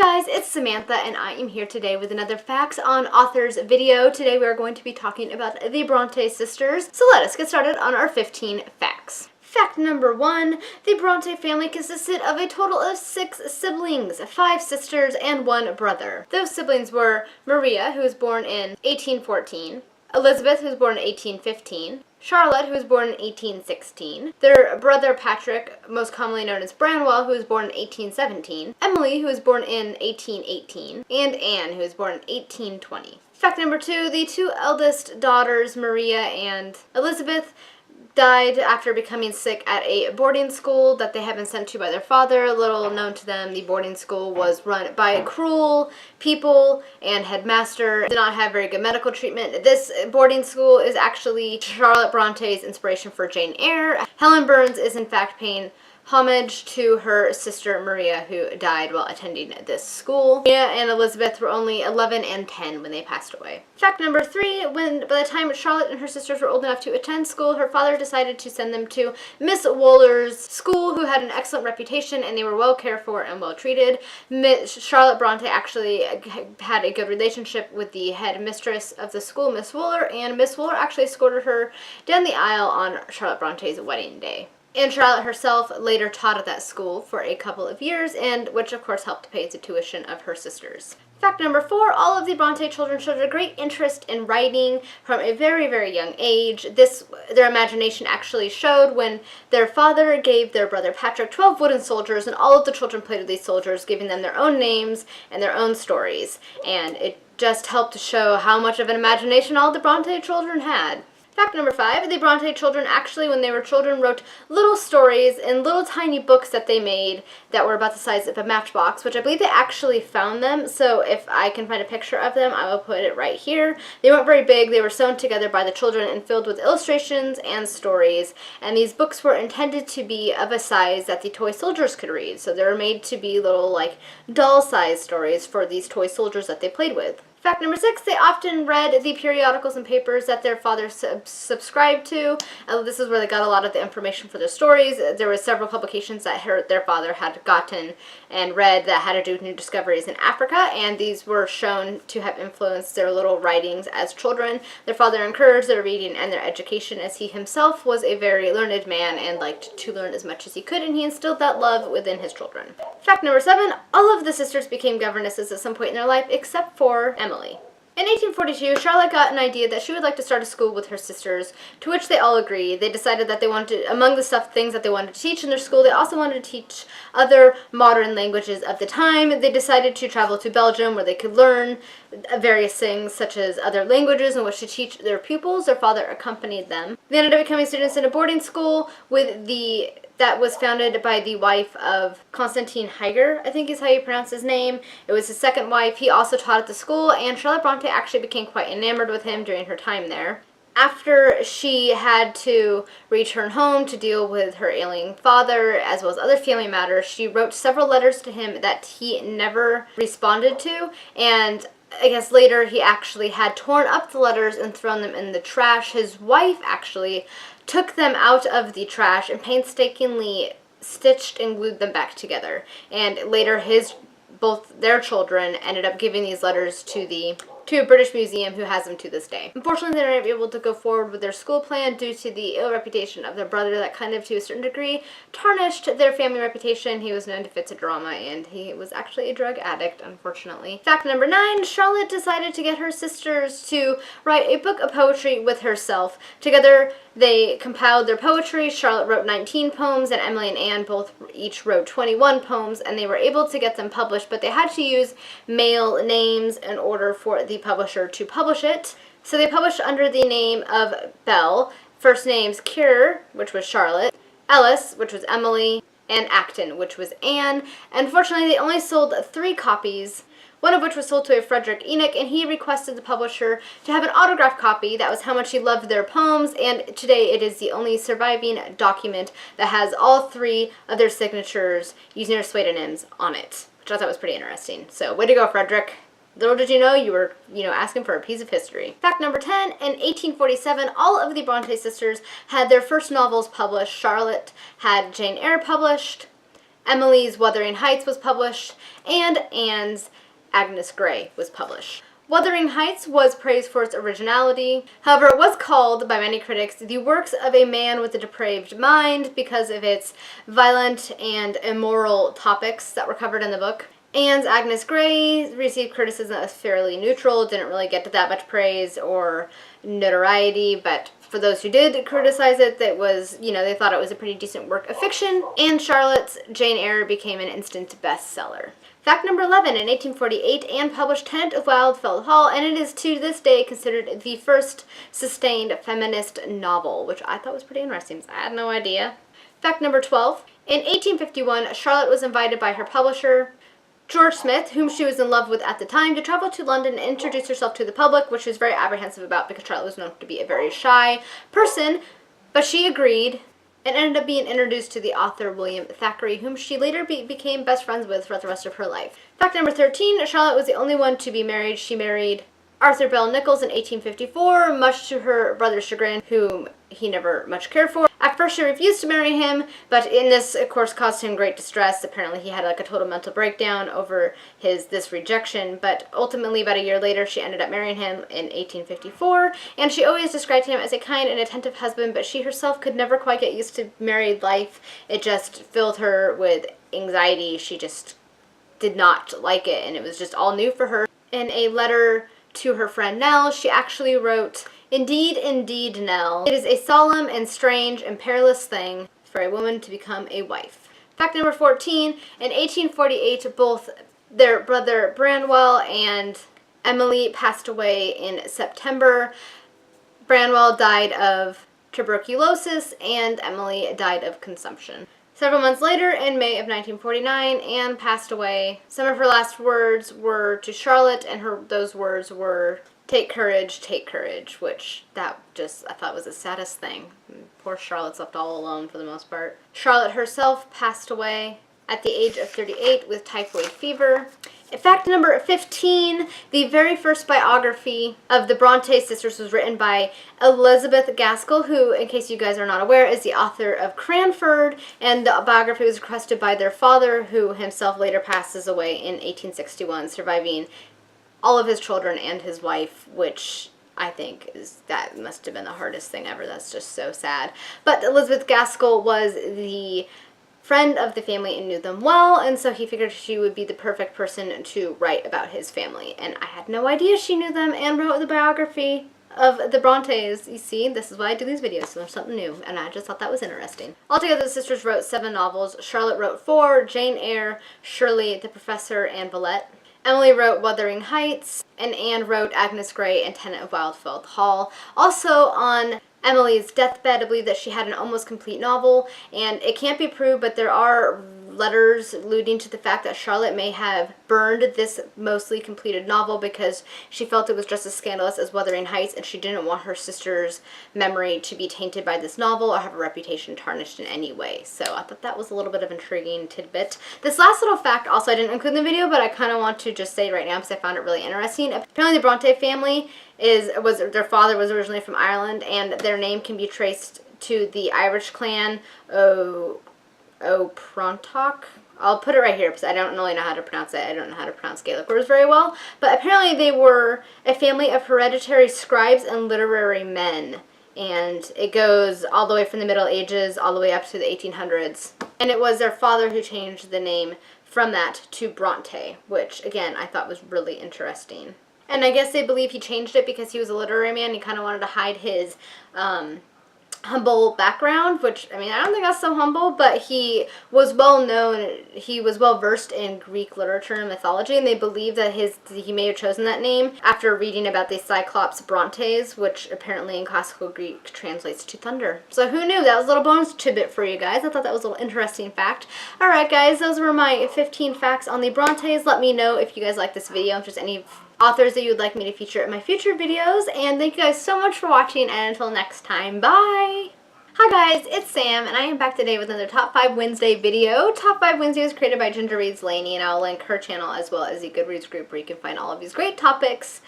guys, it's Samantha and I am here today with another Facts on Authors video. Today we are going to be talking about the Bronte sisters. So let us get started on our 15 facts. Fact number 1, the Bronte family consisted of a total of 6 siblings, 5 sisters and 1 brother. Those siblings were Maria, who was born in 1814, Elizabeth, who was born in 1815, Charlotte, who was born in 1816, their brother Patrick, most commonly known as Branwell, who was born in 1817, Emily, who was born in 1818, and Anne, who was born in 1820. Fact number 2, the 2 eldest daughters, Maria and Elizabeth, died after becoming sick at a boarding school that they had been sent to by their father. Little known to them, the boarding school was run by cruel people and headmaster did not have very good medical treatment. This boarding school is actually Charlotte Bronte's inspiration for Jane Eyre. Helen Burns is in fact paying homage to her sister Maria, who died while attending this school. Maria and Elizabeth were only 11 and 10 when they passed away. Fact number 3, by the time Charlotte and her sisters were old enough to attend school, her father decided to send them to Miss Wooler's school, who had an excellent reputation and they were well cared for and well treated. Charlotte Bronte actually had a good relationship with the head mistress of the school, Miss Wooler, and Miss Wooler actually escorted her down the aisle on Charlotte Bronte's wedding day. And Charlotte herself later taught at that school for a couple of years, and which of course helped pay the tuition of her sisters. Fact number 4, all of the Bronte children showed a great interest in writing from a very, very young age. Their imagination actually showed when their father gave their brother Patrick 12 wooden soldiers, and all of the children played with these soldiers, giving them their own names and their own stories. And it just helped to show how much of an imagination all the Bronte children had. Fact number 5, the Bronte children actually, when they were children, wrote little stories in little tiny books that they made that were about the size of a matchbox, which I believe they actually found them, so if I can find a picture of them, I will put it right here. They weren't very big, they were sewn together by the children and filled with illustrations and stories, and these books were intended to be of a size that the toy soldiers could read, so they were made to be little, like, doll-sized stories for these toy soldiers that they played with. Fact number 6, they often read the periodicals and papers that their father subscribed to. This is where they got a lot of the information for their stories. There were several publications that their father had gotten and read that had to do with new discoveries in Africa, and these were shown to have influenced their little writings as children. Their father encouraged their reading and their education, as he himself was a very learned man and liked to learn as much as he could, and he instilled that love within his children. Fact number 7, all of the sisters became governesses at some point in their life except for Emily. In 1842, Charlotte got an idea that she would like to start a school with her sisters, to which they all agreed. They decided that they wanted, among the things that they wanted to teach in their school, they also wanted to teach other modern languages of the time. They decided to travel to Belgium, where they could learn various things, such as other languages, in which to teach their pupils. Their father accompanied them. They ended up becoming students in a boarding school that was founded by the wife of Constantine Heiger, I think is how you pronounce his name. It was his second wife. He also taught at the school, and Charlotte Bronte actually became quite enamored with him during her time there. After she had to return home to deal with her ailing father, as well as other family matters, she wrote several letters to him that he never responded to, and I guess later he actually had torn up the letters and thrown them in the trash. His wife actually took them out of the trash and painstakingly stitched and glued them back together. And later both their children ended up giving these letters to a British museum, who has them to this day. Unfortunately, they weren't able to go forward with their school plan due to the ill reputation of their brother that kind of, to a certain degree, tarnished their family reputation. He was known to fits a drama, and he was actually a drug addict, unfortunately. Fact number 9, Charlotte decided to get her sisters to write a book of poetry with herself. Together, they compiled their poetry. Charlotte wrote 19 poems, and Emily and Anne each wrote 21 poems, and they were able to get them published, but they had to use male names in order for the publisher to publish it. So they published under the name of Bell, first names Keir, which was Charlotte, Ellis, which was Emily, and Acton, which was Anne. Unfortunately, they only sold 3 copies, one of which was sold to a Frederick Enoch, and he requested the publisher to have an autographed copy. That was how much he loved their poems, and today it is the only surviving document that has all 3 of their signatures using their pseudonyms on it, which I thought was pretty interesting. So, way to go, Frederick. Little did you know you were, asking for a piece of history. Fact number 10, in 1847, all of the Bronte sisters had their first novels published. Charlotte had Jane Eyre published, Emily's Wuthering Heights was published, and Anne's Agnes Grey was published. Wuthering Heights was praised for its originality. However, it was called, by many critics, the works of a man with a depraved mind because of its violent and immoral topics that were covered in the book. Anne's Agnes Grey received criticism as fairly neutral, didn't really get to that much praise or notoriety, but for those who did criticize it, that was, they thought it was a pretty decent work of fiction. And Charlotte's Jane Eyre became an instant bestseller. Fact number 11, in 1848, Anne published Tenant of Wildfell Hall, and it is to this day considered the first sustained feminist novel, which I thought was pretty interesting. I had no idea. Fact number 12, in 1851, Charlotte was invited by her publisher, George Smith, whom she was in love with at the time, to travel to London and introduce herself to the public, which she was very apprehensive about because Charlotte was known to be a very shy person, but she agreed and ended up being introduced to the author William Thackeray, whom she later became best friends with throughout the rest of her life. Fact number 13, Charlotte was the only one to be married. She married Arthur Bell Nichols in 1854, much to her brother's chagrin, whom he never much cared for. At first she refused to marry him, but in this, of course, caused him great distress. Apparently he had like a total mental breakdown over this rejection, but ultimately about a year later she ended up marrying him in 1854, and she always described him as a kind and attentive husband, but she herself could never quite get used to married life. It just filled her with anxiety. She just did not like it, and it was just all new for her. In a letter to her friend Nell, she actually wrote, "Indeed, indeed, Nell, it is a solemn and strange and perilous thing for a woman to become a wife." Fact number 14, in 1848, both their brother Branwell and Emily passed away in September. Branwell died of tuberculosis and Emily died of consumption. Several months later, in May of 1949, Anne passed away. Some of her last words were to Charlotte, and those words were, take courage," which I thought was the saddest thing. Poor Charlotte's left all alone for the most part. Charlotte herself passed away at the age of 38 with typhoid fever. Fact number 15, the very first biography of the Bronte sisters was written by Elizabeth Gaskell, who, in case you guys are not aware, is the author of Cranford, and the biography was requested by their father, who himself later passes away in 1861, surviving all of his children and his wife, which I think that must have been the hardest thing ever. That's just so sad. But Elizabeth Gaskell was the friend of the family and knew them well, and so he figured she would be the perfect person to write about his family. And I had no idea she knew them and wrote the biography of the Brontes. You see, this is why I do these videos, so there's something new, and I just thought that was interesting. Altogether, the sisters wrote 7 novels. Charlotte wrote 4, Jane Eyre, Shirley, the Professor, and Villette. Emily wrote Wuthering Heights, and Anne wrote Agnes Grey and Tenant of Wildfell Hall. Also on Emily's deathbed, I believe that she had an almost complete novel, and it can't be proved, but there are letters alluding to the fact that Charlotte may have burned this mostly completed novel because she felt it was just as scandalous as Wuthering Heights, and she didn't want her sister's memory to be tainted by this novel or have a reputation tarnished in any way. So I thought that was a little bit of an intriguing tidbit. This last little fact also I didn't include in the video, but I kind of want to just say right now because I found it really interesting. Apparently the Bronte family their father was originally from Ireland, and their name can be traced to the Irish clan O'Prontoch. I'll put it right here because I don't really know how to pronounce it. I don't know how to pronounce Gaelic words very well. But apparently they were a family of hereditary scribes and literary men. And it goes all the way from the Middle Ages all the way up to the 1800s. And it was their father who changed the name from that to Bronte, which, again, I thought was really interesting. And I guess they believe he changed it because he was a literary man. He kind of wanted to hide his humble background, which, I mean, I don't think that's so humble, but he was well known, he was well versed in Greek literature and mythology, and they believe that he may have chosen that name after reading about the Cyclops Brontes, which apparently in classical Greek translates to thunder. So who knew? That was a little bonus tidbit for you guys. I thought that was a little interesting fact. Alright guys, those were my 15 facts on the Brontes. Let me know if you guys like this video, if there's any authors that you would like me to feature in my future videos, and thank you guys so much for watching, and until next time, bye! Hi guys, it's Sam, and I am back today with another Top 5 Wednesday video. Top 5 Wednesday was created by Ginger Reads Laney, and I'll link her channel as well as the Goodreads group where you can find all of these great topics.